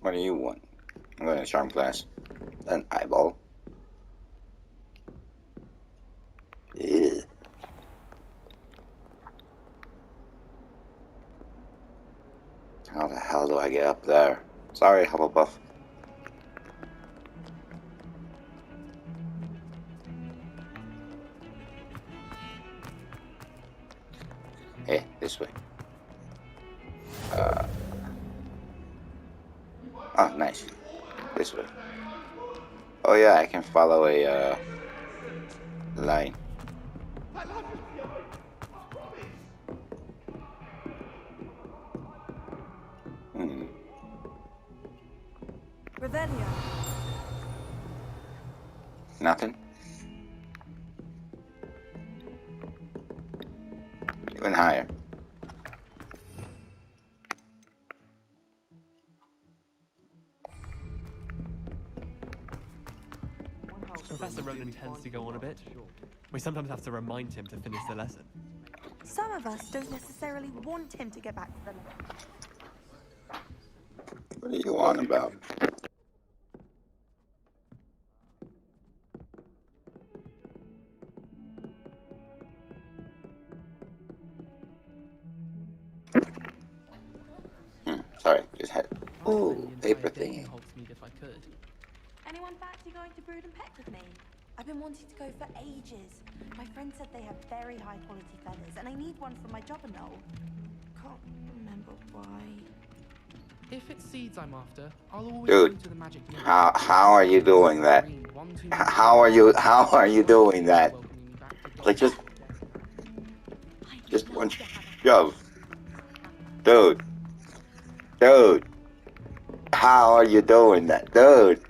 What do you want? I'm going to charm class. An eyeball. Ew. How the hell do I get up there? Sorry, Hufflepuff. Hey, this way. Oh, nice. This way. Oh yeah, I can follow a line. Revelio. Nothing. Even higher. Professor Ronan tends to go on a bit. We sometimes have to remind him to finish the lesson. Some of us don't necessarily want him to get back to the lesson. What are you on about? Sorry, just had. Ooh, paper thingy. Anyone fancy going to Brood and Peck with me? I've been wanting to go for ages. My friend said they have very high quality feathers, and I need one for my job and all. Can't remember why. If it's seeds I'm after, I'll always Dude, go to the magic mirror. how are you doing that? How are you doing that? Like just one shove. Dude. How are you doing that? Dude.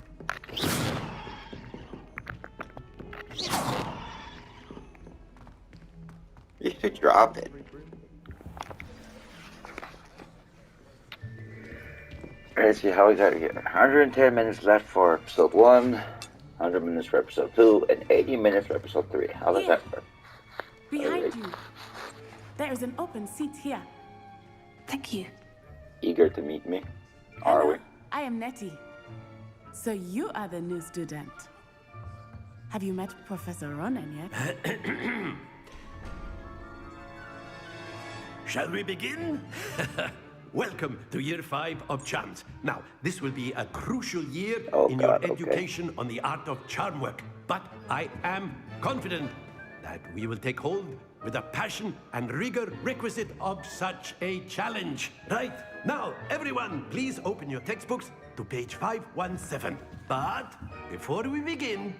You should drop it. Let's see how we got to get 110 minutes left for episode 1, 100 minutes for episode 2, and 80 minutes for episode 3. How does that work? Behind you. There is an open seat here. Thank you. Eager to meet me? Are we? I am Nettie. So you are the new student. Have you met Professor Ronan yet? Shall we begin? Welcome to year 5 of charms. Now, this will be a crucial year in your education on the art of charm work. But I am confident that we will take hold with the passion and rigor requisite of such a challenge. Right? Now, everyone, please open your textbooks to page 517. But before we begin,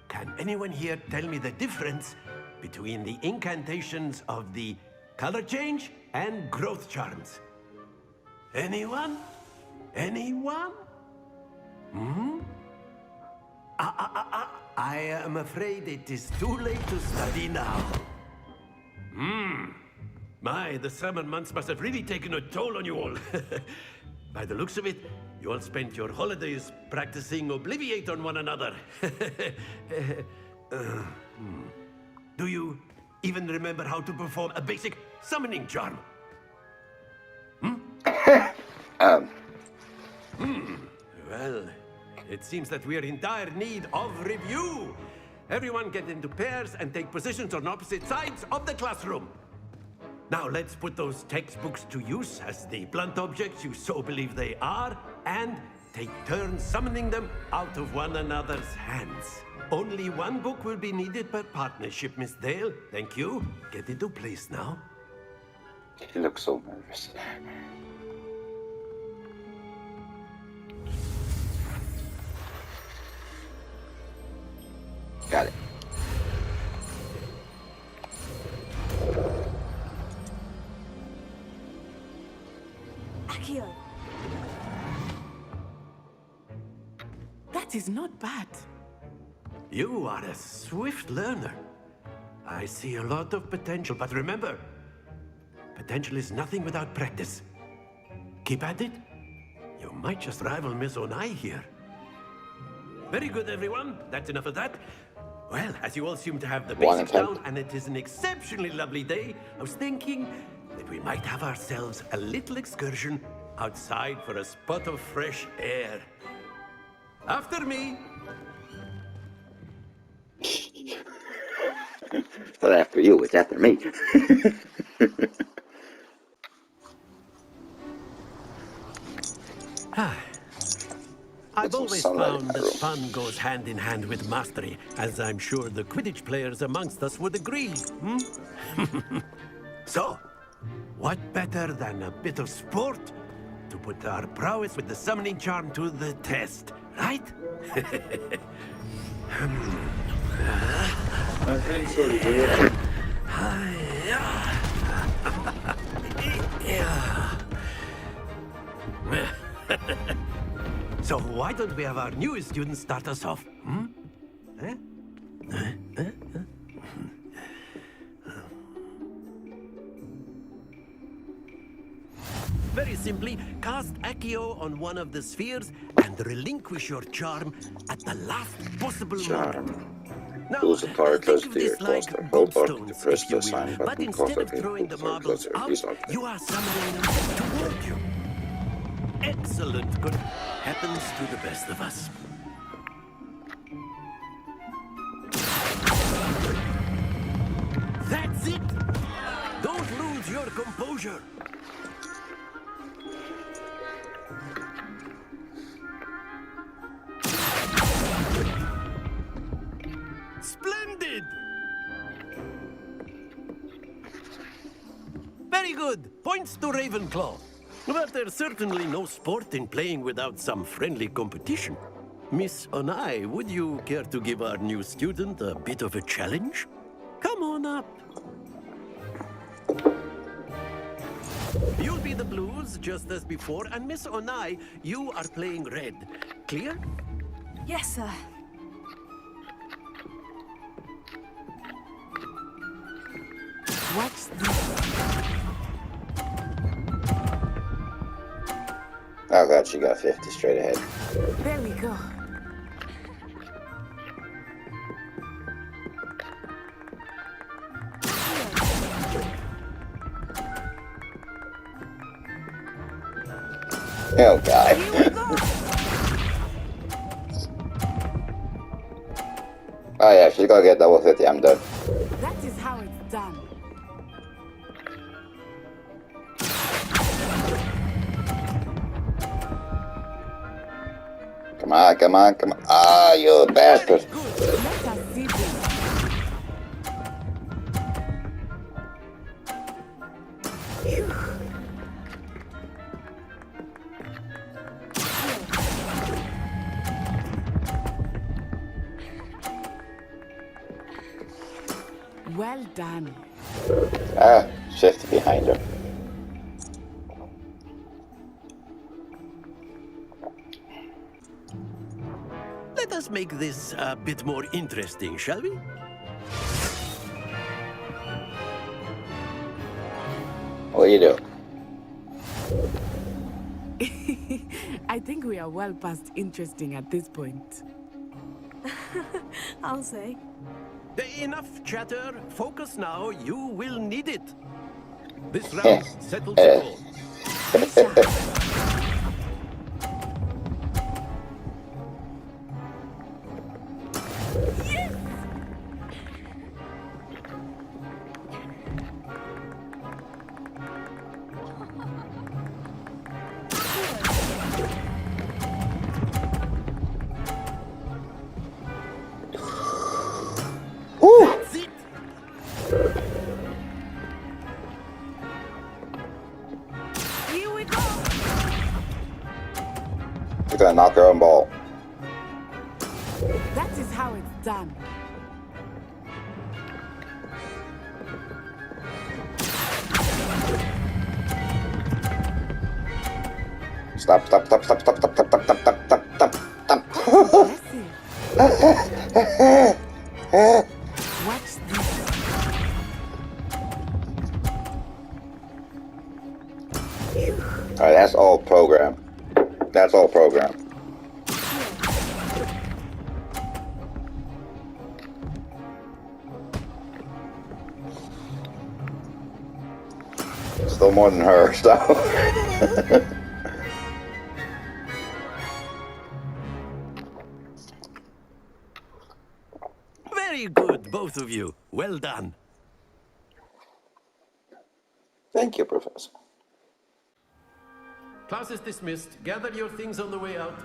can anyone here tell me the difference between the incantations of the color change and growth charms? Anyone? Anyone? I am afraid it is too late to study now. My, the summer months must have really taken a toll on you all. By the looks of it, you all spent your holidays practicing Obliviate on one another. Do you even remember how to perform a basic summoning charm? Well, it seems that we are in dire need of review. Everyone get into pairs and take positions on opposite sides of the classroom. Now let's put those textbooks to use as the blunt objects you so believe they are, and take turns summoning them out of one another's hands. Only one book will be needed per partnership, Miss Dale. Thank you. Get into place now. He looks so nervous. Got it. Accio. That is not bad. You are a swift learner. I see a lot of potential, but remember, potential is nothing without practice. Keep at it. You might just rival Miss Onai here. Very good, everyone. That's enough of that. Well, as you all seem to have the basics down, and it is an exceptionally lovely day, I was thinking that we might have ourselves a little excursion outside for a spot of fresh air. After me. It's not after you, it's after me. I've always found that fun goes hand in hand with mastery, as I'm sure the Quidditch players amongst us would agree. So, what better than a bit of sport to put our prowess with the summoning charm to the test, right? I think so, dude. So why don't we have our newest student start us off? Very simply, cast Accio on one of the spheres and relinquish your charm at the last possible moment. Now, Lose a card think close of to your this like cluster. Hold button to goldstones, press if you the will. sign button. But instead of Closer, throwing the closer, marbles closer. out, He's not there. you are summoning them toward you. Excellent. Good. Happens to the best of us. That's it! Don't lose your composure. Splendid! Very good. Points to Ravenclaw. But there's certainly no sport in playing without some friendly competition. Miss Onai, would you care to give our new student a bit of a challenge? Come on up. You'll be the blues, just as before, and Miss Onai, you are playing red. Clear? Yes, sir. Watch this. Oh god, she got 50 straight ahead. There we go. Oh god. Oh yeah, she's gonna get double 50, I'm done. That is how it's done. Come on, come on, come on. Ah, you bastard. Let us see this. Well done. Ah, 50 behind her. Let us make this a bit more interesting, shall we? What do you do? I think we are well past interesting at this point. I'll say. Enough chatter. Focus now. You will need it. This round settles it all. That's it. Here we go. She's gonna knock her own ball. That is how it's done. Stop, stop, stop, stop, stop, stop, stop, stop, stop, stop, stop, stop. Impressive. Watch this. Alright, that's all program. That's all program. Still more than her, so. both of you. Well done. Thank you, Professor. Class is dismissed. Gather your things on the way out.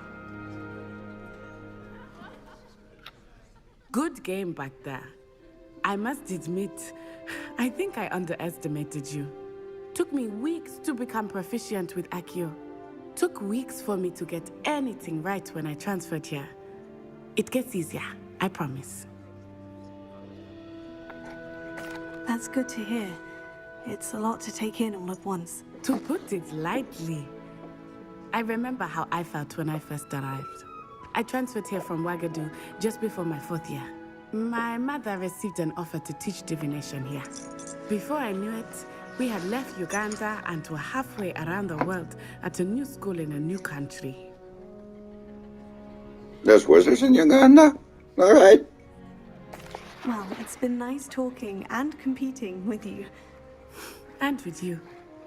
Good game back there. I must admit, I think I underestimated you. Took me weeks to become proficient with Accio. Took weeks for me to get anything right when I transferred here. It gets easier, I promise. That's good to hear. It's a lot to take in all at once. To put it lightly, I remember how I felt when I first arrived. I transferred here from Wagadu just before my 4th year. My mother received an offer to teach divination here. Before I knew it, we had left Uganda and were halfway around the world at a new school in a new country. There's wizards in Uganda? Alright. Well, it's been nice talking and competing with you. And with you.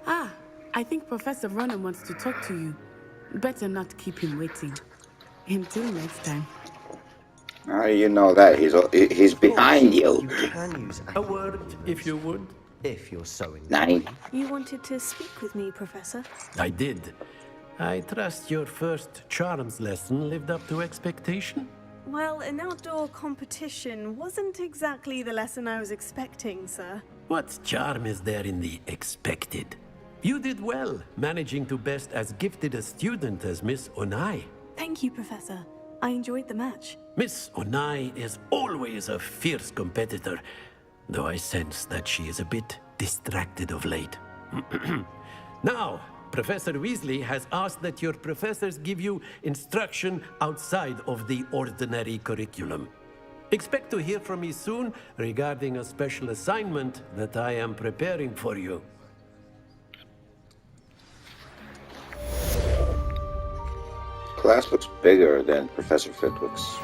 Ah, I think Professor Ronan wants to talk to you. Better not keep him waiting. Until next time. How do you know that? He's behind you. You can use A word, if you would. if you're so inclined. Nani? You wanted to speak with me, Professor? I did. I trust your first charms lesson lived up to expectation? Well, an outdoor competition wasn't exactly the lesson I was expecting, sir. What charm is there in the expected? You did well, managing to best as gifted a student as Miss Onai. Thank you, Professor. I enjoyed the match. Miss Onai is always a fierce competitor, though I sense that she is a bit distracted of late. Now, Professor Weasley has asked that your professors give you instruction outside of the ordinary curriculum. Expect to hear from me soon regarding a special assignment that I am preparing for you. Class looks bigger than Professor Fitwick's.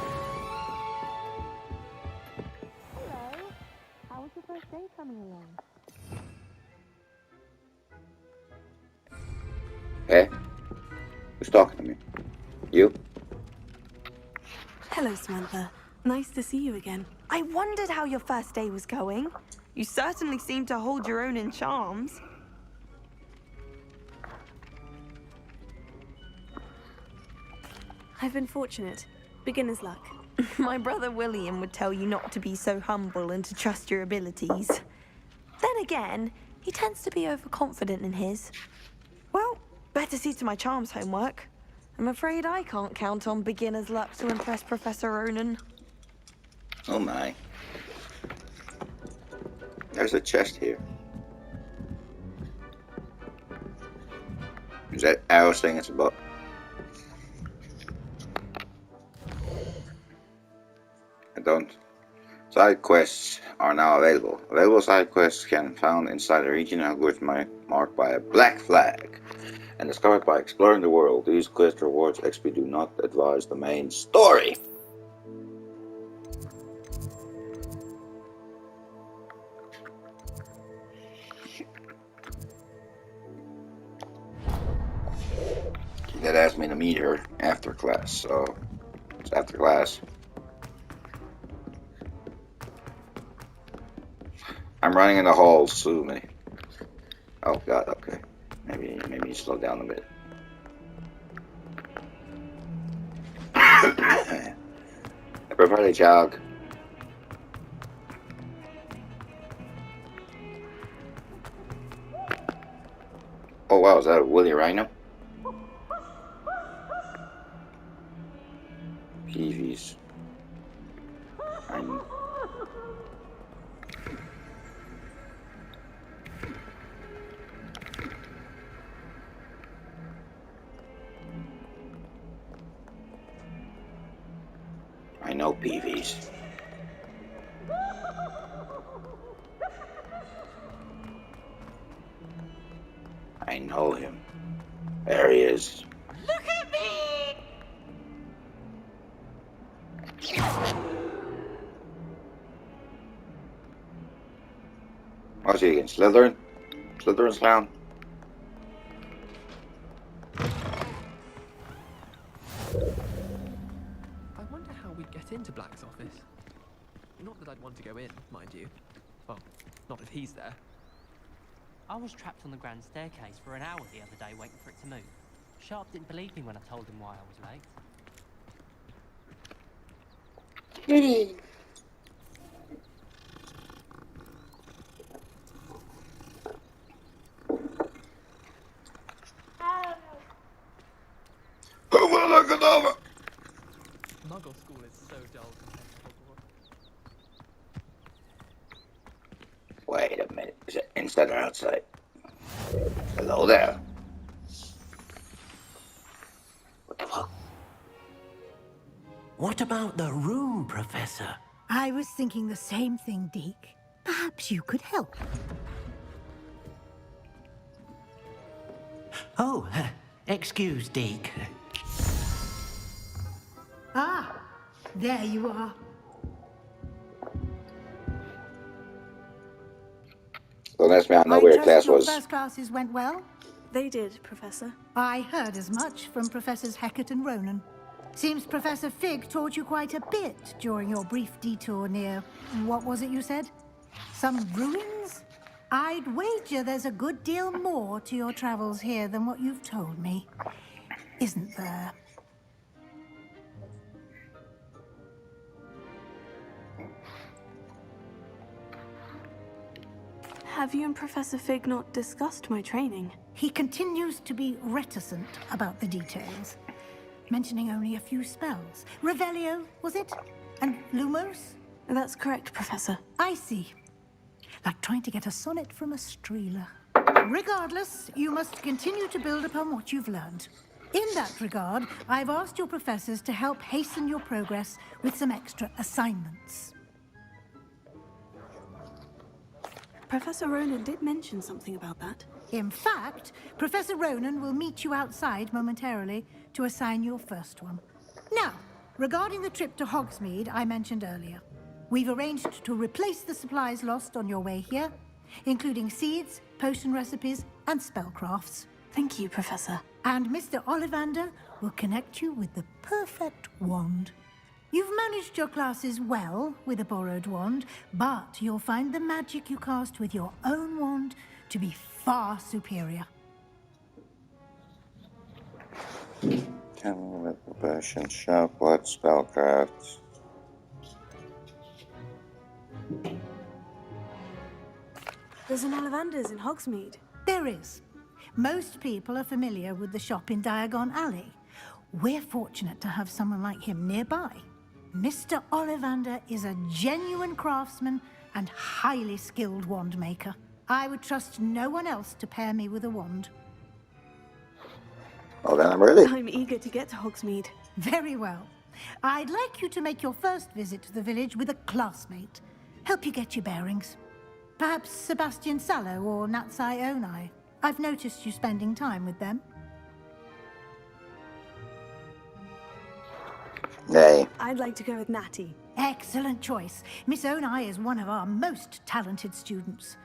Hello. How was your first day coming along? Hey? Who's talking to me? You? Hello, Samantha. Nice to see you again. I wondered how your first day was going. You certainly seem to hold your own in charms. I've been fortunate. Beginner's luck. My brother William would tell you not to be so humble and to trust your abilities. Then again, he tends to be overconfident in his. Well, better see to my charms homework. I'm afraid I can't count on beginner's luck to impress Professor Ronan. Oh my. There's a chest here. Is that arrow saying it's about? I don't. Side quests are now available. Available side quests can be found inside the region of Hogwarts marked by a black flag and discovered by exploring the world. These quest rewards XP do not advise the main story. That asked me to meet her after class, so it's after class. I'm running in the halls too many. Oh god, okay. Maybe slow down a bit. Everybody jog. Oh wow, is that a woolly rhino? Peevees. I know Peevees. I know him. There he is. Look at me! What's he again? Slytherin? Slytherin's clown? I wonder how we'd get into Black's office. Not that I'd want to go in, mind you. Well, not if he's there. I was trapped on the grand staircase for an hour the other day waiting for it to move. Sharp didn't believe me when I told him why I was late. Muggle school is so dull compared to Hogwarts. Wait a minute. Is it inside or outside? Hello there. What the fuck? What about the room, Professor? I was thinking the same thing, Deke. Perhaps you could help. Oh, excuse, Deke. Ah, there you are. Don't ask me, I know I where your trust class your was. first classes went well? They did, Professor. I heard as much from Professors Hecat and Ronan. Seems Professor Fig taught you quite a bit during your brief detour near... what was it you said? Some ruins? I'd wager there's a good deal more to your travels here than what you've told me. Isn't there? Have you and Professor Fig not discussed my training? He continues to be reticent about the details, mentioning only a few spells. Revelio, was it? And Lumos? That's correct, Professor. I see. Like trying to get a sonnet from a streeler. Regardless, you must continue to build upon what you've learned. In that regard, I've asked your professors to help hasten your progress with some extra assignments. Professor Ronan did mention something about that. In fact, Professor Ronan will meet you outside momentarily to assign your first one. Now, regarding the trip to Hogsmeade I mentioned earlier, we've arranged to replace the supplies lost on your way here, including seeds, potion recipes, and spellcrafts. Thank you, Professor. And Mr. Ollivander will connect you with the perfect wand. You've managed your classes well with a borrowed wand, but you'll find the magic you cast with your own wand to be far superior. Chemical potion, shop, what spellcraft? There's an Ollivander's in Hogsmeade. There is. Most people are familiar with the shop in Diagon Alley. We're fortunate to have someone like him nearby. Mr. Ollivander is a genuine craftsman and highly skilled wand maker. I would trust no one else to pair me with a wand. Well, then I'm ready. I'm eager to get to Hogsmeade. Very well. I'd like you to make your first visit to the village with a classmate. Help you get your bearings. Perhaps Sebastian Sallow or Natsai Onai. I've noticed you spending time with them. Nay. I'd like to go with Natty. Excellent choice. Miss Onai is one of our most talented students.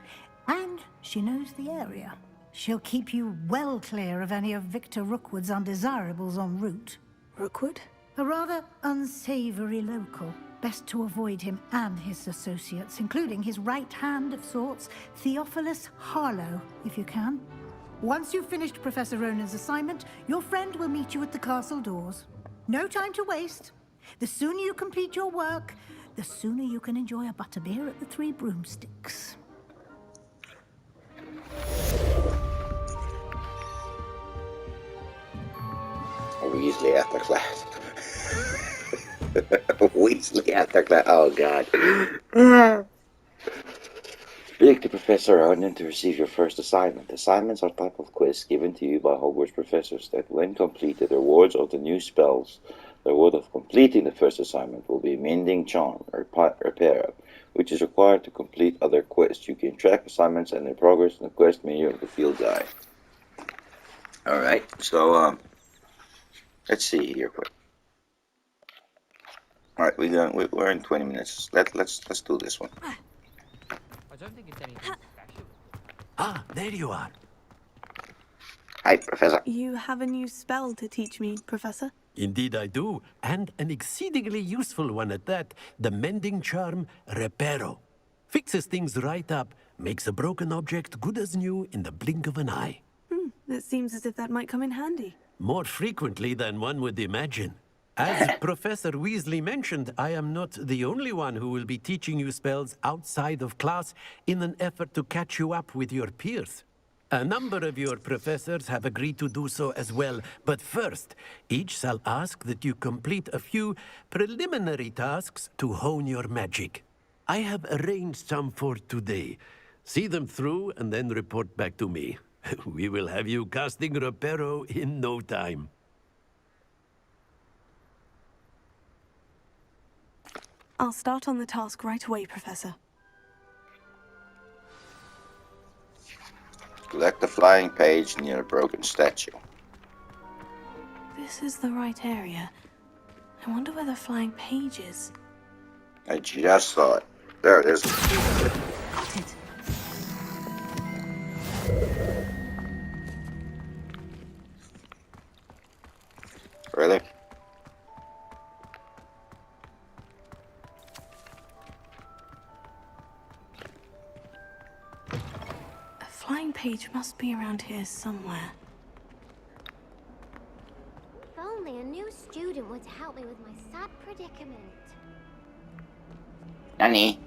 And she knows the area. She'll keep you well clear of any of Victor Rookwood's undesirables en route. Rookwood? A rather unsavory local. Best to avoid him and his associates, including his right hand of sorts, Theophilus Harlow, if you can. Once you've finished Professor Ronan's assignment, your friend will meet you at the castle doors. No time to waste. The sooner you complete your work, the sooner you can enjoy a butterbeer at the Three Broomsticks. Weasley after class. Weasley after class. Oh god. Speak to Professor Ronan to receive your first assignment. Assignments are type of quiz given to you by Hogwarts professors that, when completed, rewards of the new spells. The reward of completing the first assignment will be Mending Charm or Repair, which is required to complete other quests. You can track assignments and their progress in the quest menu of the field guide. Alright, so let's see here quick. Alright, we're in 20 minutes. Let's do this one. I don't think it's anything special. Ah, there you are. Hi, Professor. You have a new spell to teach me, Professor? Indeed I do, and an exceedingly useful one at that. The mending charm Reparo. Fixes things right up, makes a broken object good as new in the blink of an eye. It seems as if that might come in handy. More frequently than one would imagine. As Professor Weasley mentioned, I am not the only one who will be teaching you spells outside of class in an effort to catch you up with your peers. A number of your professors have agreed to do so as well, but first, each shall ask that you complete a few preliminary tasks to hone your magic. I have arranged some for today. See them through and then report back to me. We will have you casting Reparo in no time. I'll start on the task right away, Professor. Select the flying page near a broken statue. This is the right area. I wonder where the flying page is. I just saw it. There it is. Got it. Really? A flying page must be around here somewhere. If only a new student were to help me with my sad predicament. Nanny?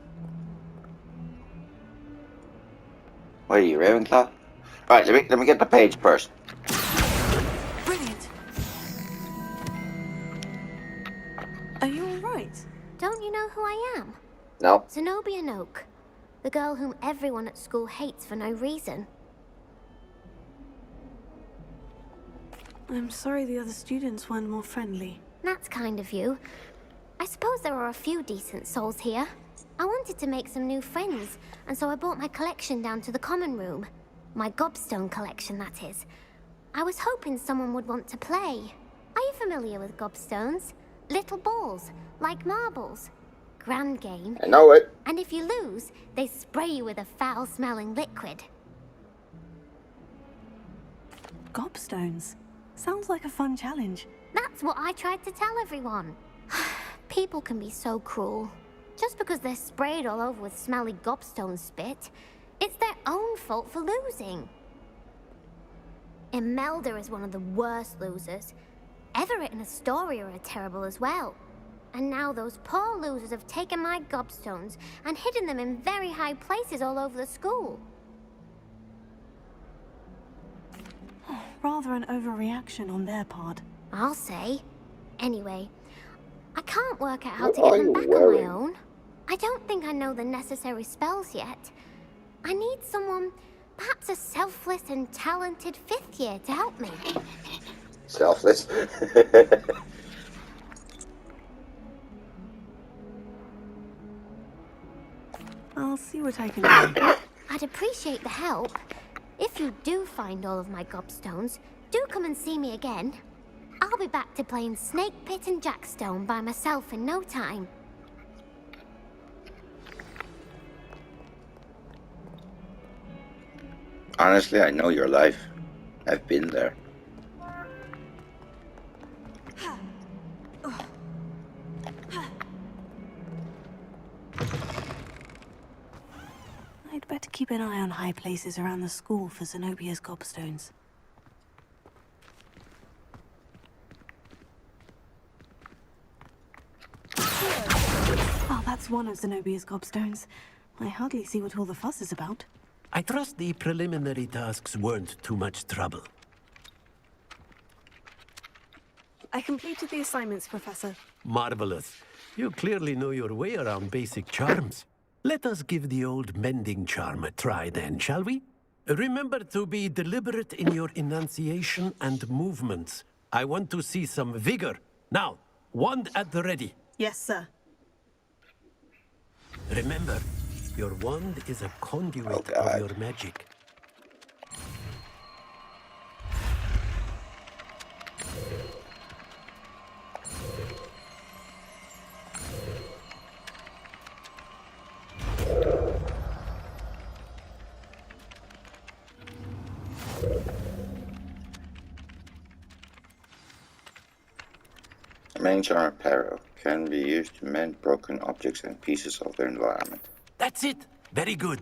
What are you, Ravenclaw? Alright, let me get the page first. Brilliant. Are you alright? Don't you know who I am? No. Zenobia Noak. The girl whom everyone at school hates for no reason. I'm sorry the other students weren't more friendly. That's kind of you. I suppose there are a few decent souls here. I wanted to make some new friends, and so I brought my collection down to the common room. My gobstone collection, that is. I was hoping someone would want to play. Are you familiar with gobstones? Little balls, like marbles. Grand game. I know it. And if you lose, they spray you with a foul-smelling liquid. Gobstones. Sounds like a fun challenge. That's what I tried to tell everyone. People can be so cruel. Just because they're sprayed all over with smelly gobstone spit, it's their own fault for losing. Imelda is one of the worst losers. Everett and Astoria are terrible as well. And now those poor losers have taken my gobstones and hidden them in very high places all over the school. Rather an overreaction on their part. I'll say. Anyway, I can't work out how to get them back on my own. I don't think I know the necessary spells yet. I need someone, perhaps a selfless and talented 5th year to help me. Selfless? I'll see what I can do. I'd appreciate the help. If you do find all of my gobstones, do come and see me again. I'll be back to playing Snake Pit and Jackstone by myself in no time. Honestly, I know your life. I've been there. I'd better keep an eye on high places around the school for Zenobia's gobstones. Oh, that's one of Zenobia's gobstones. I hardly see what all the fuss is about. I trust the preliminary tasks weren't too much trouble. I completed the assignments, Professor. Marvelous. You clearly know your way around basic charms. Let us give the old mending charm a try then, shall we? Remember to be deliberate in your enunciation and movements. I want to see some vigor. Now, wand at the ready. Yes, sir. Remember, your wand is a conduit of your magic. main charm apparel can be used to mend broken objects and pieces of their environment. That's it. Very good.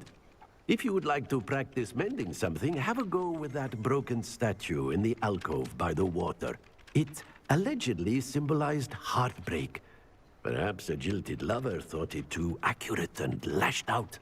If you would like to practice mending something, have a go with that broken statue in the alcove by the water. It allegedly symbolized heartbreak. Perhaps a jilted lover thought it too accurate and lashed out.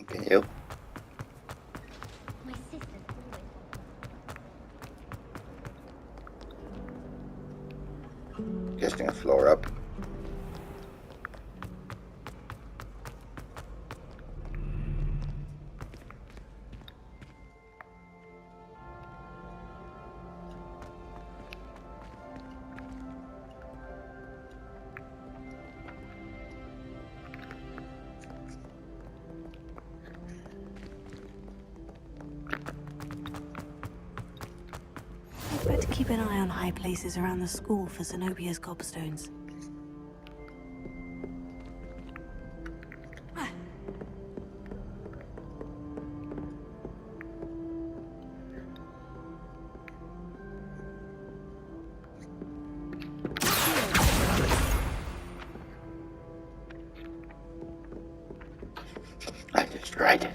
Thank you. My sister's always... Getting a floor up. I'd better keep an eye on high places around the school for Zenobia's gobstones. I just tried it.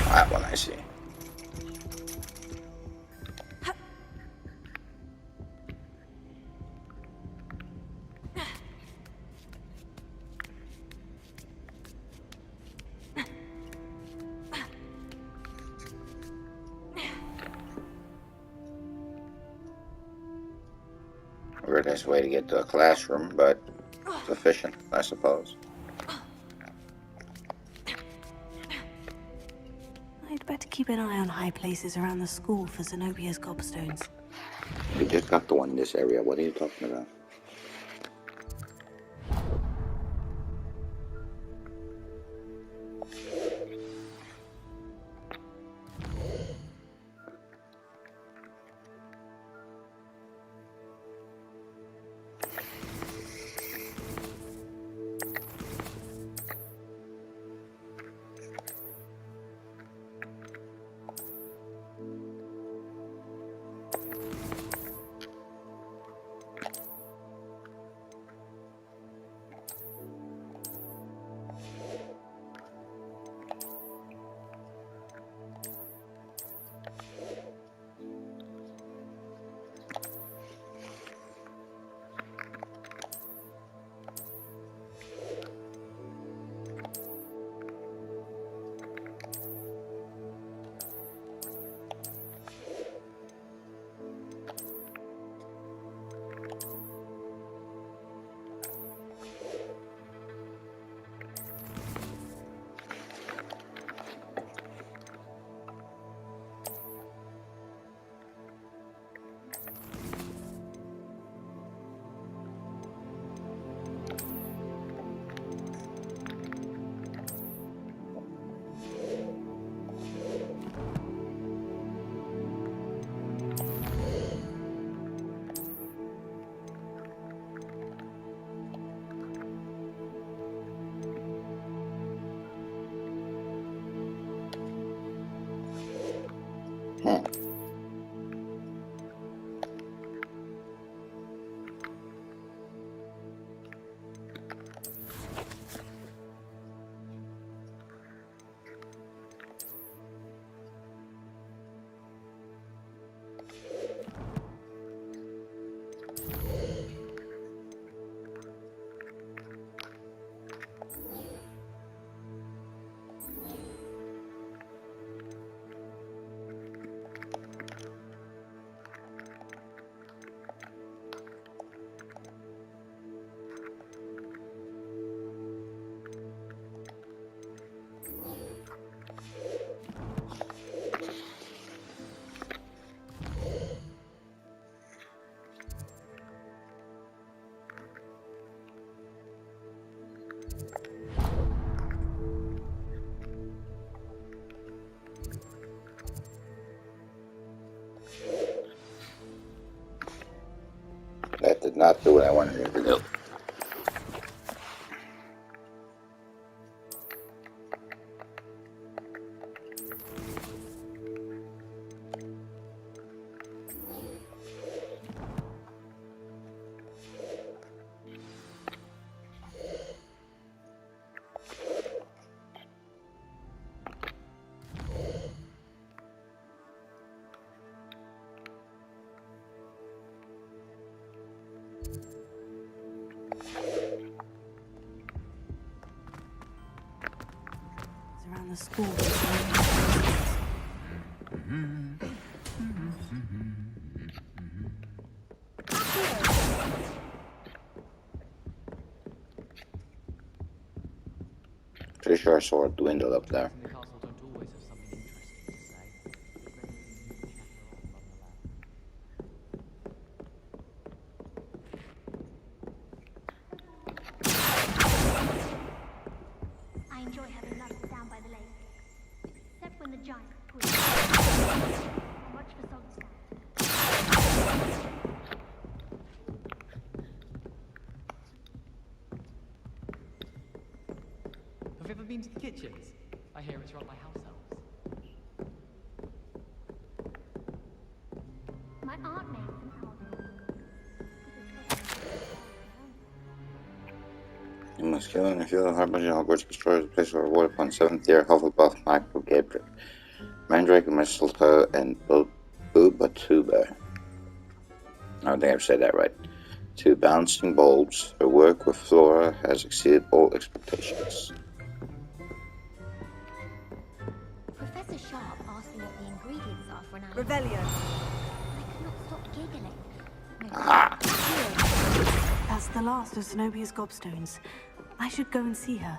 That one I see. Weirdest way to get to a classroom, but sufficient, I suppose. I'd better keep an eye on high places around the school for Zenobia's gobstones. We just got the one in this area. What are you talking about? not do what I wanted him to do. Around the school. Pretty sure I saw a dwindle up there. In the castle don't always have something interesting to say. I enjoy having lunch down by the lake. Except when the giant pulls. I watch for salt sand. Have you ever been to the kitchens? I hear it's run by house elves. My aunt makes them out. You must kill and feel the Hogwarts in Hogwarts destroys the place of reward upon 7th year Hufflepuff, Michael Gabriel, Mandrake, Mistletoe, and Boobatuba. I don't think I've said that right. 2 bouncing bulbs. Her work with Flora has exceeded all expectations. Professor Sharp asked me what the ingredients are for an animal. Revelio. I could not stop giggling. That's the last of Zenobia's gobstones. I should go and see her.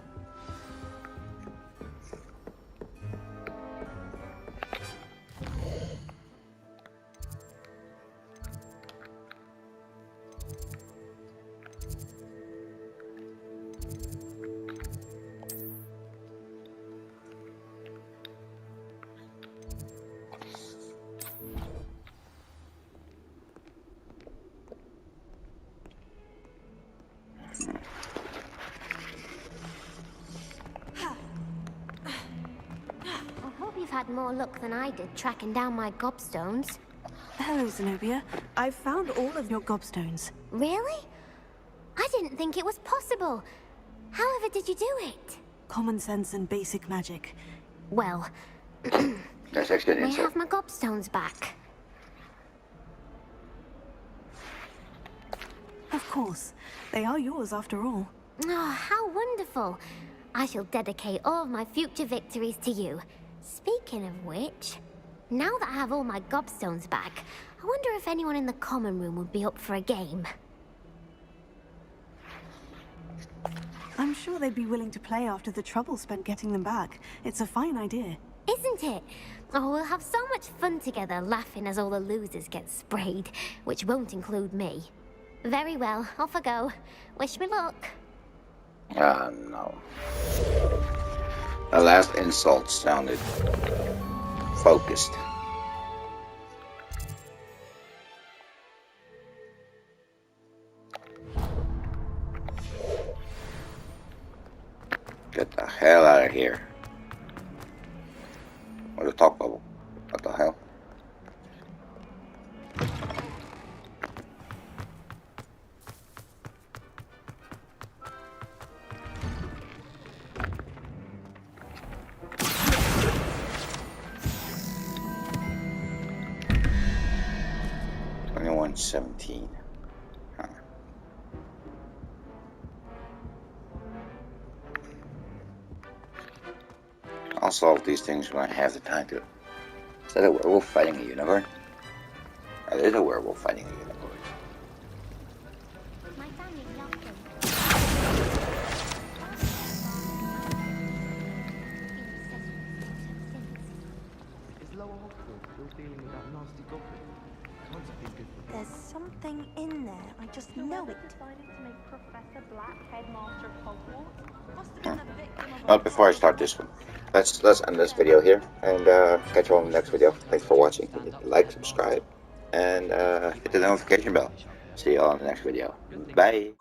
You've had more luck than I did tracking down my gobstones. Hello, Zenobia. I've found all of your gobstones. Really? I didn't think it was possible. However did you do it? Common sense and basic magic. Well, That's actually an may I insult. have my gobstones back? Of course. They are yours after all. Oh, how wonderful. I shall dedicate all of my future victories to you. Speaking of which, now that I have all my gobstones back, I wonder if anyone in the common room would be up for a game. I'm sure they'd be willing to play after the trouble spent getting them back. It's a fine idea. Isn't it? Oh, we'll have so much fun together laughing as all the losers get sprayed, which won't include me. Very well, off I go. Wish me luck. No. The last insult sounded focused. Get the hell out of here. What a talk bubble. What the hell? $21.17. Huh. I'll solve these things when I have the time to. Is that a werewolf fighting a unicorn? That is a werewolf fighting a unicorn. My family loves them. Is Lower Hogwarts still dealing with that nasty goblin? Can't have been good for There's something in there. I just know it. Decided to make Professor Black headmaster of Hogwarts. Must have been the victim of Well, before I start this one, let's end this video here and catch you on the next video. Thanks for watching. Like, subscribe, and hit the notification bell See you all in the next video. Bye!